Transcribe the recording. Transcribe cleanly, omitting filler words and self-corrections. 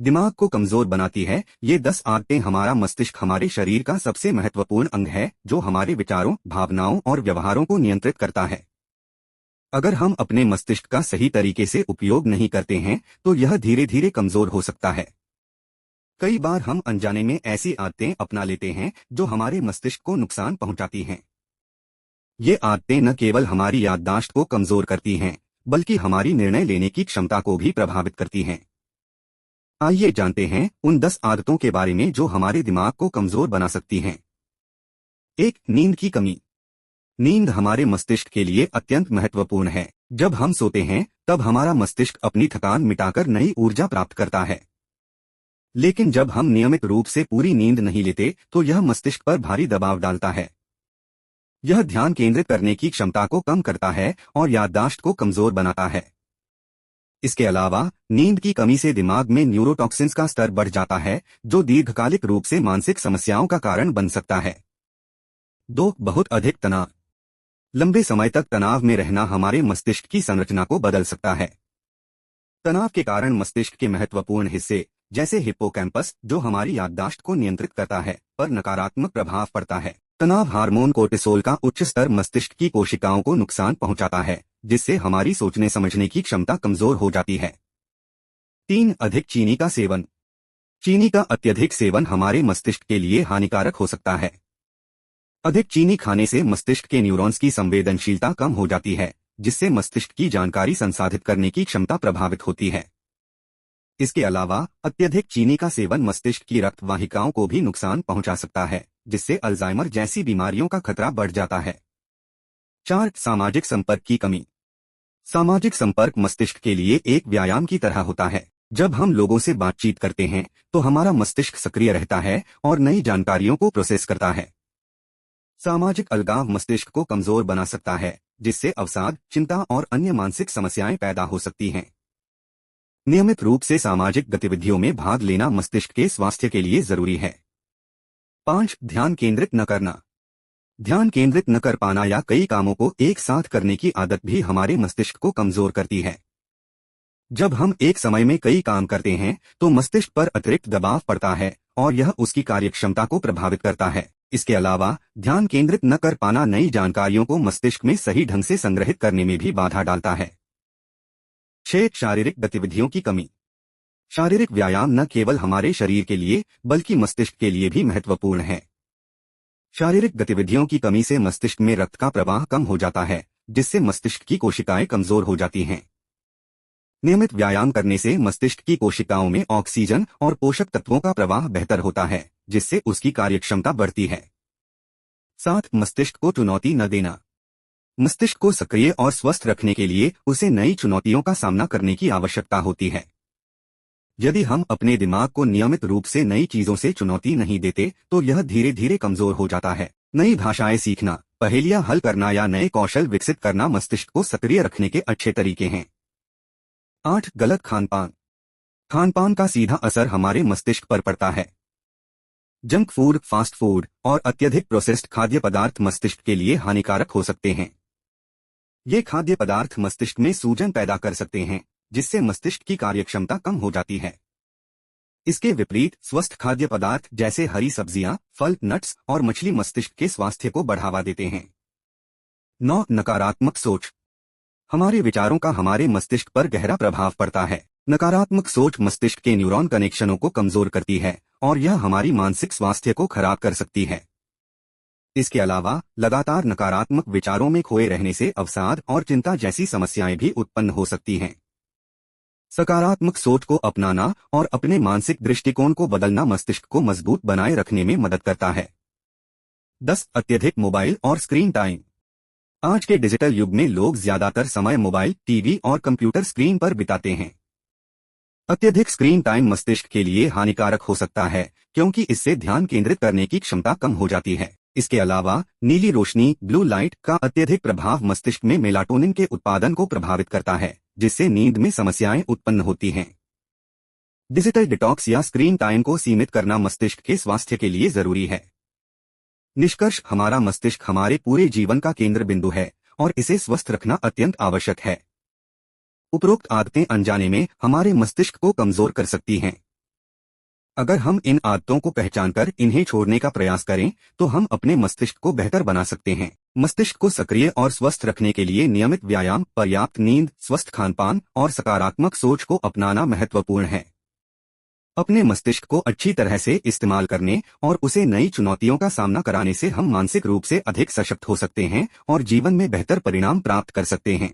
दिमाग को कमजोर बनाती है। ये 10 आदतें। हमारा मस्तिष्क हमारे शरीर का सबसे महत्वपूर्ण अंग है, जो हमारे विचारों, भावनाओं और व्यवहारों को नियंत्रित करता है। अगर हम अपने मस्तिष्क का सही तरीके से उपयोग नहीं करते हैं, तो यह धीरे धीरे कमजोर हो सकता है। कई बार हम अनजाने में ऐसी आदतें अपना लेते हैं जो हमारे मस्तिष्क को नुकसान पहुंचाती हैं। ये आदतें न केवल हमारी याददाश्त को कमजोर करती हैं, बल्कि हमारी निर्णय लेने की क्षमता को भी प्रभावित करती हैं। आइए जानते हैं उन 10 आदतों के बारे में जो हमारे दिमाग को कमजोर बना सकती हैं। 1. नींद की कमी। नींद हमारे मस्तिष्क के लिए अत्यंत महत्वपूर्ण है। जब हम सोते हैं, तब हमारा मस्तिष्क अपनी थकान मिटाकर नई ऊर्जा प्राप्त करता है। लेकिन जब हम नियमित रूप से पूरी नींद नहीं लेते, तो यह मस्तिष्क पर भारी दबाव डालता है। यह ध्यान केंद्रित करने की क्षमता को कम करता है और याददाश्त को कमजोर बनाता है। इसके अलावा नींद की कमी से दिमाग में न्यूरोटॉक्सिन्स का स्तर बढ़ जाता है, जो दीर्घकालिक रूप से मानसिक समस्याओं का कारण बन सकता है। 2. बहुत अधिक तनाव। लंबे समय तक तनाव में रहना हमारे मस्तिष्क की संरचना को बदल सकता है। तनाव के कारण मस्तिष्क के महत्वपूर्ण हिस्से, जैसे हिप्पोकैम्पस, जो हमारी याददाश्त को नियंत्रित करता है, पर नकारात्मक प्रभाव पड़ता है। तनाव हार्मोन कोर्टिसोल का उच्च स्तर मस्तिष्क की कोशिकाओं को नुकसान पहुंचाता है, जिससे हमारी सोचने समझने की क्षमता कमजोर हो जाती है। 3. अधिक चीनी का सेवन। चीनी का अत्यधिक सेवन हमारे मस्तिष्क के लिए हानिकारक हो सकता है। अधिक चीनी खाने से मस्तिष्क के न्यूरॉन्स की संवेदनशीलता कम हो जाती है, जिससे मस्तिष्क की जानकारी संसाधित करने की क्षमता प्रभावित होती है। इसके अलावा अत्यधिक चीनी का सेवन मस्तिष्क की रक्त वाहिकाओं को भी नुकसान पहुंचा सकता है, जिससे अल्जाइमर जैसी बीमारियों का खतरा बढ़ जाता है। 4. सामाजिक संपर्क की कमी। सामाजिक संपर्क मस्तिष्क के लिए एक व्यायाम की तरह होता है। जब हम लोगों से बातचीत करते हैं, तो हमारा मस्तिष्क सक्रिय रहता है और नई जानकारियों को प्रोसेस करता है। सामाजिक अलगाव मस्तिष्क को कमजोर बना सकता है, जिससे अवसाद, चिंता और अन्य मानसिक समस्याएं पैदा हो सकती हैं। नियमित रूप से सामाजिक गतिविधियों में भाग लेना मस्तिष्क के स्वास्थ्य के लिए जरूरी है। 5. ध्यान केंद्रित न करना। ध्यान केंद्रित न कर पाना या कई कामों को एक साथ करने की आदत भी हमारे मस्तिष्क को कमजोर करती है। जब हम एक समय में कई काम करते हैं, तो मस्तिष्क पर अतिरिक्त दबाव पड़ता है और यह उसकी कार्यक्षमता को प्रभावित करता है। इसके अलावा ध्यान केंद्रित न कर पाना नई जानकारियों को मस्तिष्क में सही ढंग से संग्रहित करने में भी बाधा डालता है। 6. शारीरिक गतिविधियों की कमी। शारीरिक व्यायाम न केवल हमारे शरीर के लिए, बल्कि मस्तिष्क के लिए भी महत्वपूर्ण है। शारीरिक गतिविधियों की कमी से मस्तिष्क में रक्त का प्रवाह कम हो जाता है, जिससे मस्तिष्क की कोशिकाएं कमजोर हो जाती हैं। नियमित व्यायाम करने से मस्तिष्क की कोशिकाओं में ऑक्सीजन और पोषक तत्वों का प्रवाह बेहतर होता है, जिससे उसकी कार्यक्षमता बढ़ती है। 7. मस्तिष्क को चुनौती न देना। मस्तिष्क को सक्रिय और स्वस्थ रखने के लिए उसे नई चुनौतियों का सामना करने की आवश्यकता होती है। यदि हम अपने दिमाग को नियमित रूप से नई चीजों से चुनौती नहीं देते, तो यह धीरे धीरे कमजोर हो जाता है। नई भाषाएं सीखना, पहेलियां हल करना या नए कौशल विकसित करना मस्तिष्क को सक्रिय रखने के अच्छे तरीके हैं। 8. गलत खानपान। खानपान का सीधा असर हमारे मस्तिष्क पर पड़ता है। जंक फूड, फास्ट फूड और अत्यधिक प्रोसेस्ड खाद्य पदार्थ मस्तिष्क के लिए हानिकारक हो सकते हैं। ये खाद्य पदार्थ मस्तिष्क में सूजन पैदा कर सकते हैं, जिससे मस्तिष्क की कार्यक्षमता कम हो जाती है। इसके विपरीत स्वस्थ खाद्य पदार्थ जैसे हरी सब्जियां, फल, नट्स और मछली मस्तिष्क के स्वास्थ्य को बढ़ावा देते हैं। 9. नकारात्मक सोच। हमारे विचारों का हमारे मस्तिष्क पर गहरा प्रभाव पड़ता है। नकारात्मक सोच मस्तिष्क के न्यूरॉन कनेक्शनों को कमजोर करती है और यह हमारी मानसिक स्वास्थ्य को खराब कर सकती है। इसके अलावा लगातार नकारात्मक विचारों में खोए रहने से अवसाद और चिंता जैसी समस्याएं भी उत्पन्न हो सकती हैं। सकारात्मक सोच को अपनाना और अपने मानसिक दृष्टिकोण को बदलना मस्तिष्क को मजबूत बनाए रखने में मदद करता है। 10. अत्यधिक मोबाइल और स्क्रीन टाइम। आज के डिजिटल युग में लोग ज्यादातर समय मोबाइल, टीवी और कंप्यूटर स्क्रीन पर बिताते हैं। अत्यधिक स्क्रीन टाइम मस्तिष्क के लिए हानिकारक हो सकता है, क्योंकि इससे ध्यान केंद्रित करने की क्षमता कम हो जाती है। इसके अलावा नीली रोशनी, ब्लू लाइट का अत्यधिक प्रभाव मस्तिष्क में मेलाटोनिन के उत्पादन को प्रभावित करता है, जिससे नींद में समस्याएं उत्पन्न होती हैं। डिजिटल डिटॉक्स या स्क्रीन टाइम को सीमित करना मस्तिष्क के स्वास्थ्य के लिए जरूरी है। निष्कर्ष, हमारा मस्तिष्क हमारे पूरे जीवन का केंद्र बिंदु है और इसे स्वस्थ रखना अत्यंत आवश्यक है। उपरोक्त आदतें अनजाने में हमारे मस्तिष्क को कमजोर कर सकती हैं, अगर हम इन आदतों को पहचानकर इन्हें छोड़ने का प्रयास करें तो हम अपने मस्तिष्क को बेहतर बना सकते हैं। मस्तिष्क को सक्रिय और स्वस्थ रखने के लिए नियमित व्यायाम, पर्याप्त नींद, स्वस्थ खानपान और सकारात्मक सोच को अपनाना महत्वपूर्ण है। अपने मस्तिष्क को अच्छी तरह से इस्तेमाल करने और उसे नई चुनौतियों का सामना कराने से हम मानसिक रूप से अधिक सशक्त हो सकते हैं और जीवन में बेहतर परिणाम प्राप्त कर सकते हैं।